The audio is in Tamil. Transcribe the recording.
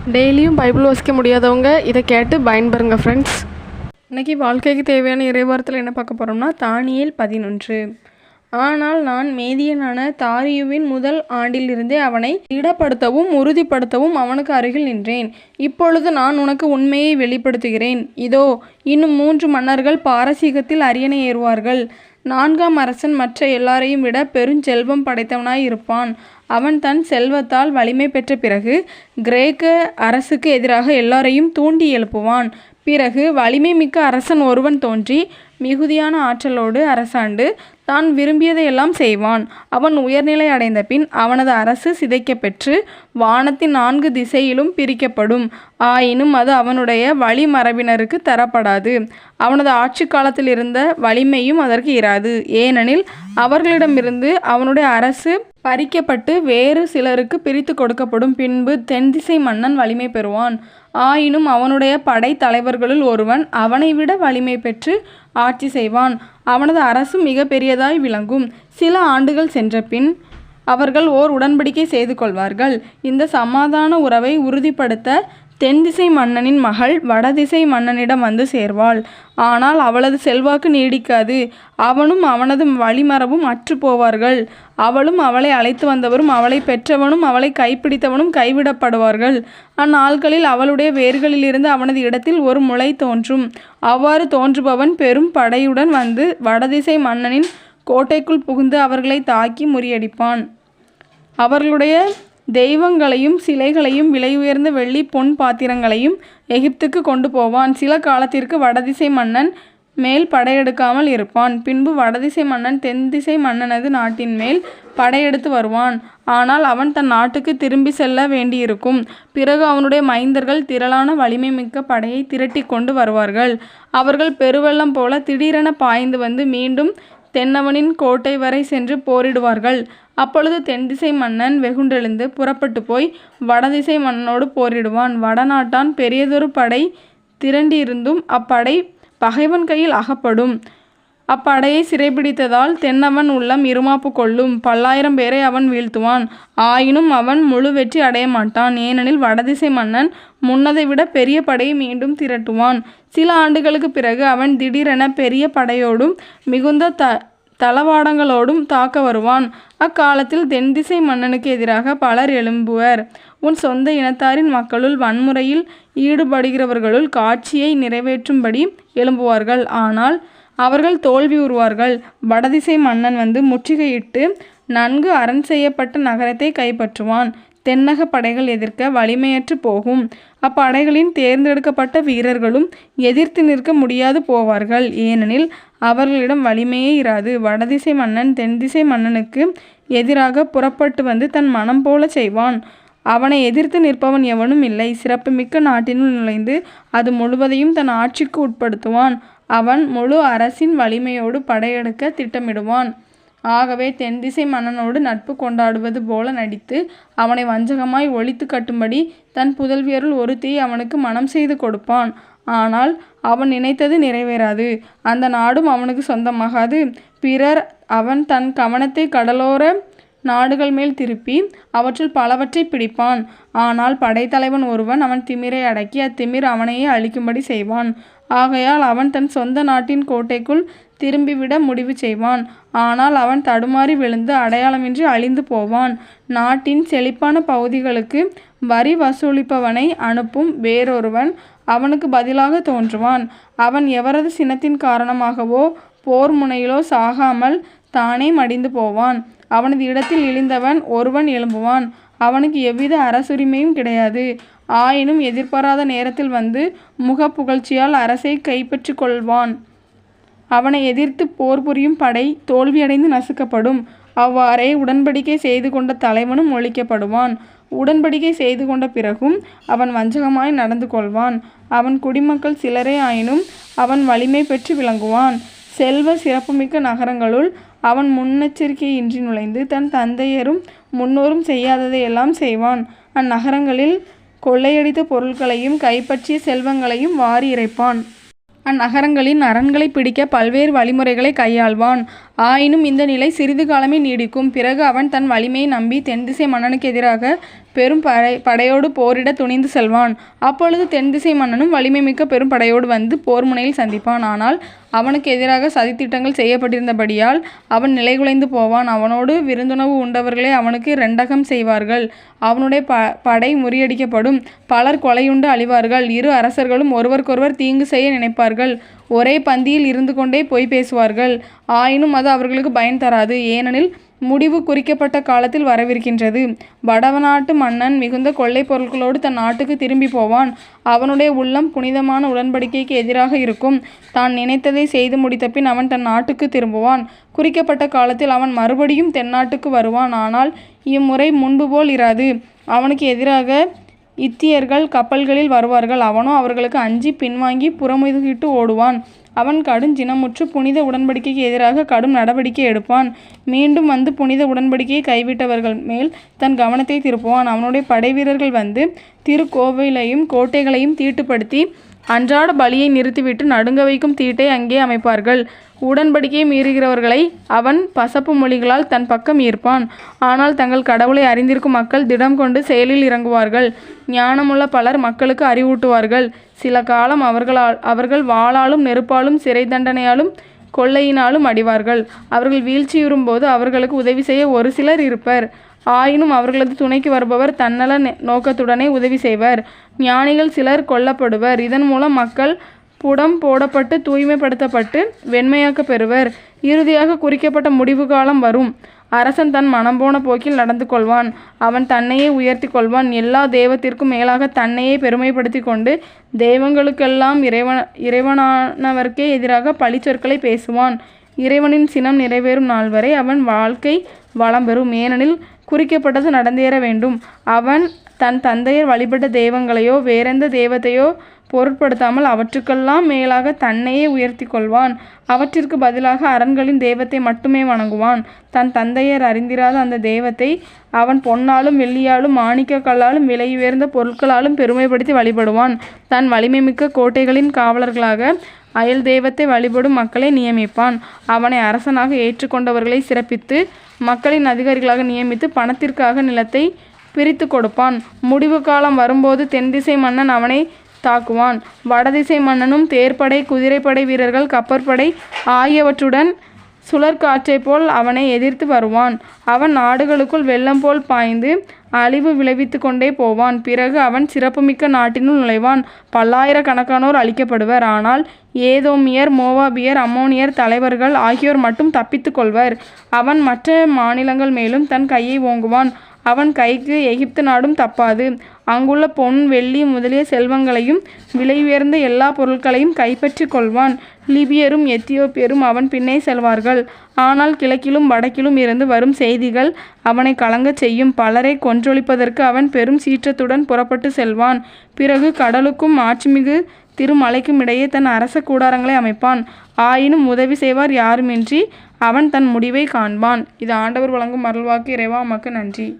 டெய்லியும் பைபிள் வாசிக்க முடியாதவங்க இதை கேட்டு பயன்பெறுங்க ஃப்ரெண்ட்ஸ். இன்றைக்கி வாழ்க்கைக்கு தேவையான இறைவார்த்தையில் என்ன பார்க்க போகிறோம்னா தானியேல் 11. ஆனால் நான் மேதியனான தாரியுவின் முதல் ஆண்டிலிருந்தே அவனை திடப்படுத்தவும் உறுதிப்படுத்தவும் அவனுக்கு அருகில் நின்றேன். இப்பொழுது நான் உனக்கு உண்மையை வெளிப்படுத்துகிறேன். இதோ, இன்னும் 3 மன்னர்கள் பாரசீகத்தில் அரியணை ஏறுவார்கள். 4ஆம் அரசன் மற்ற எல்லாரையும் விட பெருஞ்செல்வம் படைத்தவனாய் இருப்பான். அவன் தன் செல்வத்தால் வலிமை பெற்ற பிறகு கிரேக்க அரசுக்கு எதிராக எல்லாரையும் தூண்டி எழுப்புவான். பிறகு வலிமை மிக்க அரசன் ஒருவன் தோன்றி மிகுதியான ஆற்றலோடு அரசாண்டு தான் விரும்பியதையெல்லாம் செய்வான். அவன் உயர்நிலை அடைந்த பின் அவனது அரசு சிதைக்கப்பெற்று வானத்தின் 4 திசையிலும் பிரிக்கப்படும். ஆயினும் அது அவனுடைய வழிமரபினருக்கு தரப்படாது. அவனது ஆட்சி காலத்தில் இருந்த வலிமையும் அதற்கு இராது. ஏனெனில் அவர்களிடமிருந்து அவனுடைய அரசு பறிக்கப்பட்டு வேறு சிலருக்கு பிரித்து கொடுக்கப்படும். பின்பு தென்திசை மன்னன் வலிமை பெறுவான். ஆயினும் அவனுடைய படை தலைவர்களுள் ஒருவன் அவனை விட வலிமை பெற்று ஆட்சி செய்வான். அவனது அரசு மிக பெரியதாய் விளங்கும். சில ஆண்டுகள் சென்ற பின் அவர்கள் ஓர் உடன்படிக்கை செய்து கொள்வார்கள். இந்த சமாதான உறவை உறுதிப்படுத்த தென்திசை மன்னனின் மகள் வடதிசை மன்னனிடம் வந்து சேர்வாள். ஆனால் அவளது செல்வாக்கு நீடிக்காது. அவனும் அவனது வழிமரபும் அற்று போவார்கள். அவளும் அவளை அழைத்து வந்தவரும் அவளை பெற்றவனும் அவளை கைப்பிடித்தவனும் கைவிடப்படுவார்கள். அந்நாட்களில் அவளுடைய வேர்களிலிருந்து அவனது இடத்தில் ஒரு முளை தோன்றும். அவ்வாறு தோன்றுபவன் பெரும் படையுடன் வந்து வடதிசை மன்னனின் கோட்டைக்குள் புகுந்து அவர்களை தாக்கி முறியடிப்பான். அவர்களுடைய தெய்வங்களையும் சிலைகளையும் விலையுயர்ந்த வெள்ளி பொன் பாத்திரங்களையும் எகிப்துக்கு கொண்டு போவான். சில காலத்திற்கு வடதிசை மன்னன் மேல் படையெடுக்காமல் இருப்பான். பின்பு வடதிசை மன்னன் தென்திசை மன்னனது நாட்டின் மேல் படையெடுத்து வருவான். ஆனால் அவன் தன் நாட்டுக்கு திரும்பி செல்ல வேண்டியிருக்கும். பிறகு அவனுடைய மைந்தர்கள் திரளான வலிமை மிக்க படையை திரட்டி கொண்டு வருவார்கள். அவர்கள் பெருவெள்ளம் போல திடீரென பாய்ந்து வந்து மீண்டும் தென்னவனின் கோட்டை வரை சென்று போரிடுவார்கள். அப்பொழுது தென்திசை மன்னன் வெகுண்டெழுந்து புறப்பட்டு போய் வடதிசை மன்னனோடு போரிடுவான். வடநாட்டான் பெரியதொரு படை திரண்டிருந்தும் அப்படை பகைவன் கையில் அகப்படும். அப்படையை சிறைபிடித்ததால் தென்னவன் உள்ளம் இருமாப்பு கொள்ளும். 10,000 பேரை அவன் வீழ்த்துவான். ஆயினும் அவன் முழு வெற்றி அடைய மாட்டான். ஏனெனில் வடதிசை மன்னன் முன்னதை விட பெரிய படையை மீண்டும் திரட்டுவான். சில ஆண்டுகளுக்கு பிறகு அவன் திடீரென பெரிய படையோடும் மிகுந்த தளவாடங்களோடும் தாக்க வருவான். அக்காலத்தில் தென்திசை மன்னனுக்கு எதிராக பலர் எழும்புவர். உன் சொந்த இனத்தாரின் மக்களுள் வன்முறையில் ஈடுபடுகிறவர்களுள் காட்சியை நிறைவேற்றும்படி எழும்புவார்கள். ஆனால் அவர்கள் தோல்வி உறுவார்கள். வடதிசை மன்னன் வந்து முற்றுகையிட்டு நன்கு அரண் செய்யப்பட்ட நகரத்தை கைப்பற்றுவான். தென்னக படைகள் எதிர்க்க வலிமையற்று போகும். அப்படைகளின் தேர்ந்தெடுக்கப்பட்ட வீரர்களும் எதிர்த்து நிற்க முடியாது போவார்கள். ஏனெனில் அவர்களிடம் வலிமையே இராது. வடதிசை மன்னன் தென்திசை மன்னனுக்கு எதிராக புறப்பட்டு வந்து தன் மனம் போல செய்வான். அவனை எதிர்த்து நிற்பவன் எவனும் இல்லை. சிறப்புமிக்க நாட்டினுள் நுழைந்து அது முழுவதையும் தன் ஆட்சிக்கு உட்படுத்துவான். அவன் முழு அரசின் வலிமையோடு படையெடுக்க திட்டமிடுவான். ஆகவே தென்திசை மன்னனோடு நட்பு கொண்டாடுவது போல நடித்து அவனை வஞ்சகமாய் ஒழித்து கட்டும்படி தன் புதல்வியருள் ஒருத்தியை அவனுக்கு மனம் செய்து கொடுப்பான். ஆனால் அவன் நினைத்தது நிறைவேறாது. அந்த நாடும் அவனுக்கு சொந்தமாகாது. பிறர் அவன் தன் கவனத்தை கடலோர நாடுகள் மேல் திருப்பி அவற்றுள் பலவற்றை பிடிப்பான். ஆனால் படைத்தலைவன் ஒருவன் அவன் திமிரை அடக்கி அத்திமிர் அவனையே அழிக்கும்படி செய்வான். ஆகையால் அவன் தன் சொந்த நாட்டின் கோட்டைக்குள் திரும்பிவிட முடிவு செய்வான். ஆனால் அவன் தடுமாறி விழுந்து அடையாளமின்றி அழிந்து போவான். நாட்டின் செழிப்பான பகுதிகளுக்கு வரி வசூலிப்பவனை அனுப்பும் வேறொருவன் அவனுக்கு பதிலாக தோன்றுவான். அவன் எவரது சினத்தின் காரணமாகவோ போர் முனையிலோ சாகாமல் தானே மடிந்து போவான். அவனது இடத்தில் இழிந்தவன் ஒருவன் எழும்புவான். அவனுக்கு எவ்வித அரசுரிமையும் கிடையாது. ஆயினும் எதிர்பாராத நேரத்தில் வந்து முக புகழ்ச்சியால் அரசை கைப்பற்றி கொள்வான். அவனை எதிர்த்து போர் புரியும் படை தோல்வியடைந்து நசுக்கப்படும். அவ்வாறே உடன்படிக்கை செய்து கொண்ட தலைவனும் ஒழிக்கப்படுவான். உடன்படிக்கை செய்து கொண்ட பிறகும் அவன் வஞ்சகமாய் நடந்து கொள்வான். அவன் குடிமக்கள் சிலரே ஆயினும் அவன் வலிமை பெற்று விளங்குவான். செல்வ சிறப்புமிக்க நகரங்களுள் அவன் முன்னெச்சரிக்கையின்றி நுழைந்து தன் தந்தையரும் முன்னோரும் செய்யாததையெல்லாம் செய்வான். அந்நகரங்களில் கொள்ளையடித்த பொருட்களையும் கைப்பற்றிய செல்வங்களையும் வாரி இறைப்பான். அந்நகரங்களின் அரண்களை பிடிக்க பல்வேறு வழிமுறைகளை கையாள்வான். ஆயினும் இந்த நிலை சிறிது காலமே நீடிக்கும். பிறகு அவன் தன் வலிமையை நம்பி தென்திசை மன்னனுக்கு எதிராக பெரும் படையோடு போரிட துணிந்து செல்வான். அப்பொழுது தென்திசை மன்னனும் வலிமை மிக்க பெரும் படையோடு வந்து போர் முனையில் சந்திப்பான். ஆனால் அவனுக்கு எதிராக சதித்திட்டங்கள் செய்யப்பட்டிருந்தபடியால் அவன் நிலைகுலைந்து போவான். அவனோடு விருந்துணவு உண்டவர்களே அவனுக்கு இரண்டகம் செய்வார்கள். அவனுடைய படை முறியடிக்கப்படும். பலர் கொலையுண்டு அழிவார்கள். இரு அரசர்களும் ஒருவருக்கொருவர் தீங்கு செய்ய நினைப்பார்கள். ஒரே பந்தியில் இருந்து கொண்டே பொய் பேசுவார்கள். ஆயினும் அது அவர்களுக்கு பயன் தராது. ஏனெனில் முடிவு குறிக்கப்பட்ட காலத்தில் வரவிருக்கின்றது. வடநாட்டு மன்னன் மிகுந்த கொள்ளை பொருட்களோடு தன் நாட்டுக்கு திரும்பி போவான். அவனுடைய உள்ளம் புனிதமான உடன்படிக்கைக்கு எதிராக இருக்கும். தான் நினைத்ததை செய்து முடித்த பின் அவன் தன் நாட்டுக்கு திரும்புவான். குறிக்கப்பட்ட காலத்தில் அவன் மறுபடியும் தென்னாட்டுக்கு வருவான். ஆனால் இம்முறை முன்பு போல் இராது. அவனுக்கு எதிராக இத்தியர்கள் கப்பல்களில் வருவார்கள். அவனோ அவர்களுக்கு அஞ்சி பின்வாங்கி புறமுதுகிட்டு ஓடுவான். அவன் கடுஞ்சினமுற்று புனித உடன்படிக்கைக்கு எதிராக கடும் நடவடிக்கை எடுப்பான். மீண்டும் வந்து புனித உடன்படிக்கையை கைவிட்டவர்கள் மேல் தன் கவனத்தை திருப்புவான். அவனுடைய படைவீரர்கள் வந்து திருக்கோவிலையும் கோட்டைகளையும் தீட்டுப்படுத்தி அன்றாட பலியை நிறுத்திவிட்டு நடுங்க வைக்கும் தீட்டை அங்கே அமைப்பார்கள். உடன்படிக்கையை மீறுகிறவர்களை அவன் பசப்பு மொழிகளால் தன் பக்கம் ஈர்ப்பான். ஆனால் தங்கள் கடவுளை அறிந்திருக்கும் மக்கள் திடம் கொண்டு செயலில் இறங்குவார்கள். ஞானமுள்ள பலர் மக்களுக்கு அறிவூட்டுவார்கள். சில காலம் அவர்கள் வாளாலும் நெருப்பாலும் சிறை தண்டனையாலும் கொள்ளையினாலும் அடிவார்கள். அவர்கள் வீழ்ச்சியுறும்போது அவர்களுக்கு உதவி செய்ய ஒரு சிலர் இருப்பர். ஆயினும் அவர்களது துணைக்கு வருபவர் தன்னல நோக்கத்துடனே உதவி செய்வர். ஞானிகள் சிலர் கொல்லப்படுவர். இதன் மூலம் மக்கள் புடம் போடப்பட்டு தூய்மைப்படுத்தப்பட்டு வெண்மையாக்க பெறுவர். இறுதியாக குறிக்கப்பட்ட முடிவு காலம் வரும். அரசன் தன் மனம் போன போக்கில் நடந்து கொள்வான். அவன் தன்னையே உயர்த்தி கொள்வான். எல்லா தெய்வத்திற்கும் மேலாக தன்னையே பெருமைப்படுத்தி கொண்டு தெய்வங்களுக்கெல்லாம் இறைவனானவர்க்கே எதிராக பழிச்சொற்களை பேசுவான். இறைவனின் சினம் நிறைவேறும் நாள் வரை அவன் வாழ்க்கை வளம் பெறும். ஏனெனில் குறிக்கப்பட்டது நடந்தேற வேண்டும். அவன் தன் தந்தையர் வழிபட்ட தெய்வங்களையோ வேறெந்த தெய்வத்தையோ பொருட்படுத்தாமல் அவற்றுக்கெல்லாம் மேலாக தன்னையே உயர்த்தி கொள்வான். அவற்றிற்கு பதிலாக அரண்களின் தெய்வத்தை மட்டுமே வணங்குவான். தன் தந்தையர் அறிந்திராத அந்த தெய்வத்தை அவன் பொன்னாலும் வெள்ளியாலும் மாணிக்க கல்லாலும் விலை உயர்ந்த பொருட்களாலும் பெருமைப்படுத்தி வழிபடுவான். தன் வலிமை மிக்க கோட்டைகளின் காவலர்களாக அயல் தெய்வத்தை வழிபடும் மக்களை நியமிப்பான். அவனை அரசனாக ஏற்றுக்கொண்டவர்களை சிறப்பித்து மக்களின் அதிகாரிகளாக நியமித்து பணத்திற்காக நிலத்தை பிரித்து கொடுப்பான். முடிவு காலம் வரும்போது தென்திசை மன்னன் அவனை தாக்குவான். வடதிசை மன்னனும் தேர்ப்படை குதிரைப்படை வீரர்கள் கப்பற்படை ஆகியவற்றுடன் சுழற்காற்றை போல் அவனை எதிர்த்து வருவான். அவன் நாடுகளுக்குள் வெள்ளம் போல் பாய்ந்து அழிவு விளைவித்து கொண்டே போவான். பிறகு அவன் சிறப்புமிக்க நாட்டினுள் நுழைவான். பல்லாயிரக்கணக்கானோர் அழிக்கப்படுவர். ஆனால் ஏதோமியர் மோவாபியர் அம்மோனியர் தலைவர்கள் ஆகியோர் மட்டும் தப்பித்து கொள்வர். அவன் மற்ற மாநிலங்கள் மேலும் தன் கையை ஓங்குவான். அவன் கைக்கு எகிப்து நாடும் தப்பாது. அங்குள்ள பொன் வெள்ளி முதலிய செல்வங்களையும் விலை உயர்ந்த எல்லா பொருட்களையும் கைப்பற்றி கொள்வான். லிபியரும் எத்தியோப்பியரும் அவன் பின்னே செல்வார்கள். ஆனால் கிழக்கிலும் வடக்கிலும் இருந்து வரும் செய்திகள் அவனை கலங்கச் செய்யும். பலரை கொன்றொழிப்பதற்கு அவன் பெரும் சீற்றத்துடன் புறப்பட்டு செல்வான். பிறகு கடலுக்கும் ஆட்சிமிகு திருமலைக்கும் இடையே தன் அரச கூடாரங்களை அமைப்பான். ஆயினும் உதவி செய்வார் யாருமின்றி அவன் தன் முடிவை காண்பான். இது ஆண்டவர் வழங்கும் அருள்வாக்கு. இறைவா உமக்கு நன்றி.